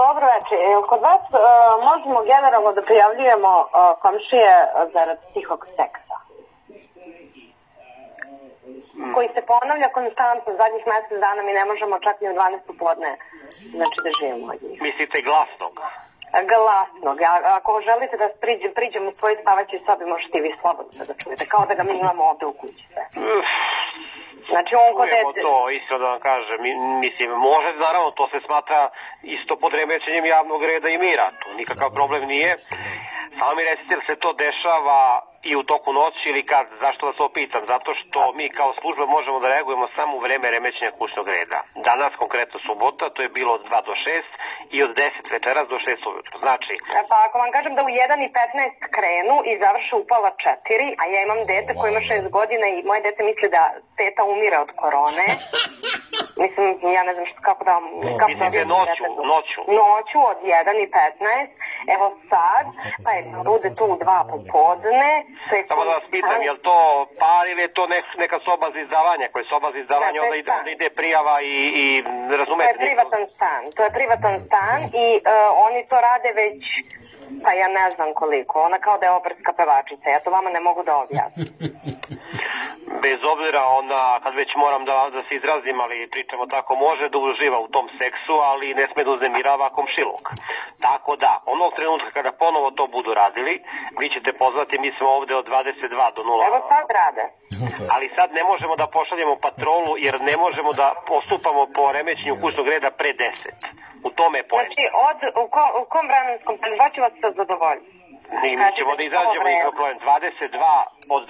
Dobro večer. Kod vas možemo generalno da prijavljujemo komšije zarad tihog seksa koji se ponavlja konstantno zadnjih mesec dana. Mi ne možemo čak ni u 12 popodne da živimo od njih. Mislite glasnog? Glasnog. Ako želite da priđemo u svoj spavaćoj sobi, možete i vi slobodno da čujete, kao da ga mi imamo ovde u kući. Znači on kod dete... to, isto da vam kažem, mislim, može, naravno, to se smatra isto pod remećenjem javnog reda i mira, to nikakav problem nije. Samo mi recite, li se to dešava i u toku noći ili kad? Zašto vas to pitam? Zato što mi kao služba možemo da reagujemo samo u vreme remećenja kućnog reda. Danas, konkretno subota, to je bilo od 2 do 6 i od 10 večeras do 6 ujutro. Znači... Pa ako vam kažem da u 1:15 krenu i završe u 3:30, a ja imam dete koje ima 6 godina i moje dete misli da teta umire od korone. Mislim, ja ne znam kako da... Mislite noću? Noću od 1:15, evo sad, pa je bude tu u 2 popodne. Samo da vas pitam, je li to par ili je to neka soba za izdavanje? Ako je soba za izdavanje, onda ide prijava i razumete? To je privatan stan i oni to rade već, pa ja ne znam koliko, ona kao da je operska pevačica, ja to vama ne mogu da objasnim. Bez obzira ona, kad već moram da se izrazim, ali pričamo tako, može da uživa u tom seksu, ali ne sme da uznemirava komšiluk. Tako da, onog trenutka kada ponovo to budu radili, vi ćete pozvati, mi smo ovde od 22 do 0. Evo sad rade. Ali sad ne možemo da pošaljemo patrolu, jer ne možemo da postupamo po remećenju kućnog reda pre 10. U tome je pojem. Znači, u kom vremenskom perivodu vas se zadovoljiti? Mi ćemo da izađemo iz problem. 22, od